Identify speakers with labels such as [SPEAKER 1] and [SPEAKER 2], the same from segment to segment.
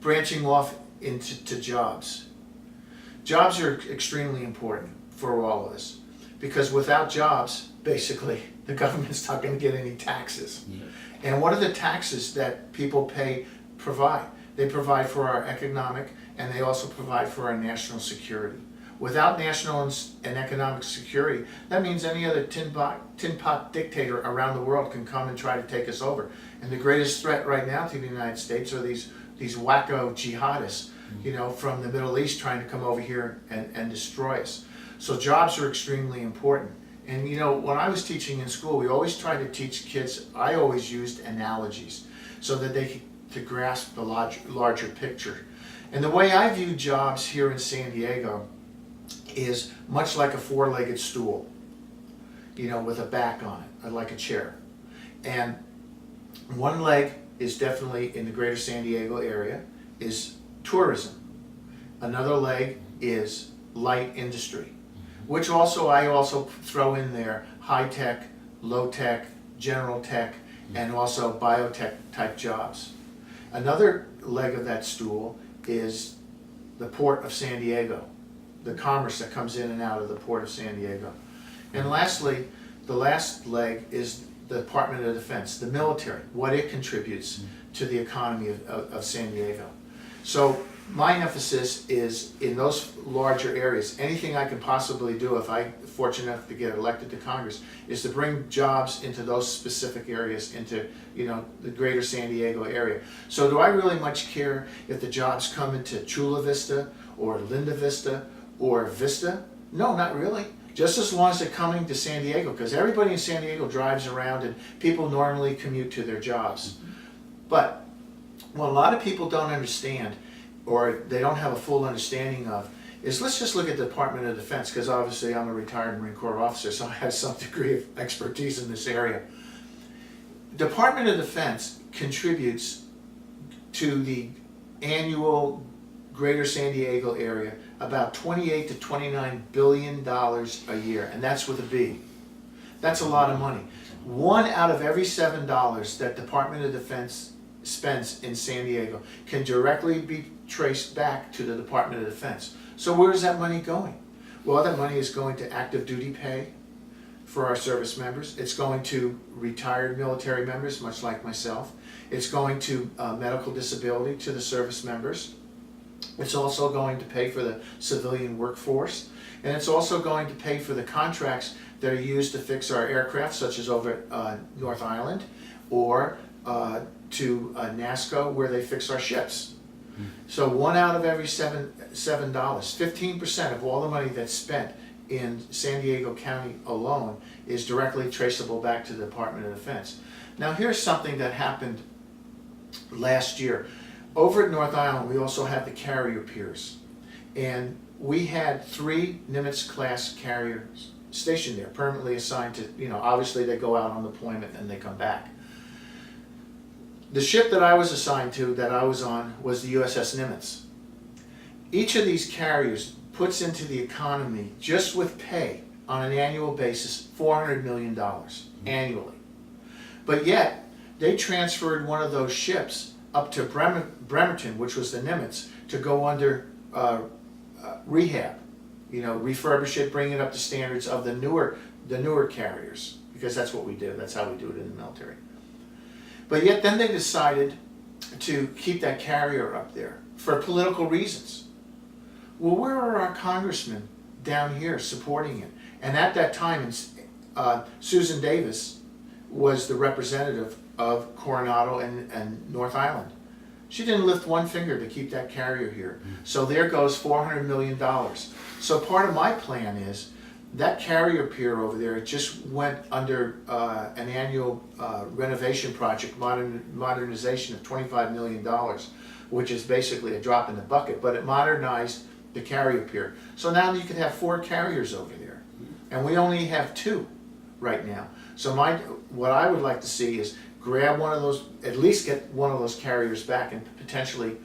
[SPEAKER 1] branching off into jobs. Jobs are extremely important for all of us, because without jobs, basically, the government's not going to get any taxes.
[SPEAKER 2] Yeah.
[SPEAKER 1] And what are the taxes that people provide? They provide for our economic, and they also provide for our national security. Without national and economic security, that means any other tin pot dictator around the world can come and try to take us over. And the greatest threat right now to the United States are these wacko jihadists, from the Middle East trying to come over here and destroy us. So jobs are extremely important. And when I was teaching in school, we always tried to teach kids, I always used analogies so that they could grasp the larger picture. And the way I view jobs here in San Diego is much like a four-legged stool, with a back on it, like a chair. And one leg is definitely in the greater San Diego area, is tourism. Another leg is light industry, which I also throw in there high-tech, low-tech, general tech, and also biotech type jobs. Another leg of that stool is the Port of San Diego, the commerce that comes in and out of the Port of San Diego. And lastly, the last leg is the Department of Defense, the military, what it contributes to the economy of San Diego. So my emphasis is in those larger areas. Anything I can possibly do, if I'm fortunate enough to get elected to Congress, is to bring jobs into those specific areas, into the greater San Diego area. So do I really much care if the jobs come into Chula Vista or Linda Vista or Vista? No, not really. Just as long as they're coming to San Diego, because everybody in San Diego drives around and people normally commute to their jobs. But what a lot of people don't understand, or they don't have a full understanding of, is let's just look at the Department of Defense, because obviously I'm a retired Marine Corps officer, so I have some degree of expertise in this area. Department of Defense contributes to the annual greater San Diego area about $28 to $29 billion a year, and that's with a B. That's a lot of money. 1 out of every $7 that Department of Defense spends in San Diego can directly be traced back to the Department of Defense. So where's that money going? Well, that money is going to active duty pay for our service members. It's going to retired military members, much like myself. It's going to medical disability to the service members. It's also going to pay for the civilian workforce. And it's also going to pay for the contracts that are used to fix our aircraft, such as over at North Island, or to NASCO, where they fix our ships. So 1 out of every $7, 15% of all the money that's spent in San Diego County alone is directly traceable back to the Department of Defense. Now here's something that happened last year. Over at North Island, we also had the carrier piers. And we had 3 Nimitz-class carriers stationed there, permanently assigned to, obviously they go out on deployment and they come back. The ship that I was assigned to, that I was on, was the USS Nimitz. Each of these carriers puts into the economy, just with pay, on an annual basis, $400 million annually. But yet, they transferred one of those ships up to Bremerton, which was the Nimitz, to go under rehab, refurbish it, bring it up to standards of the newer carriers, because that's what we do. That's how we do it in the military. But yet then they decided to keep that carrier up there for political reasons. Well, where are our congressmen down here supporting it? And at that time, Susan Davis was the representative of Coronado and North Island. She didn't lift one finger to keep that carrier here. So there goes $400 million. So part of my plan is that carrier pier over there just went under an annual renovation project, modernization of $25 million, which is basically a drop in the bucket, but it modernized the carrier pier. So now you could have 4 carriers over there, and we only have 2 right now. So what I would like to see is grab one of those, at least get one of those carriers back, and potentially,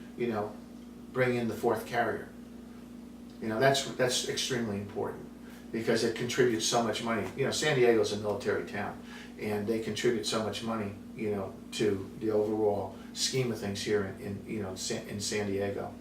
[SPEAKER 1] bring in the 4th carrier. That's extremely important, because it contributes so much money. San Diego's a military town, and they contribute so much money, to the overall scheme of things here in San Diego.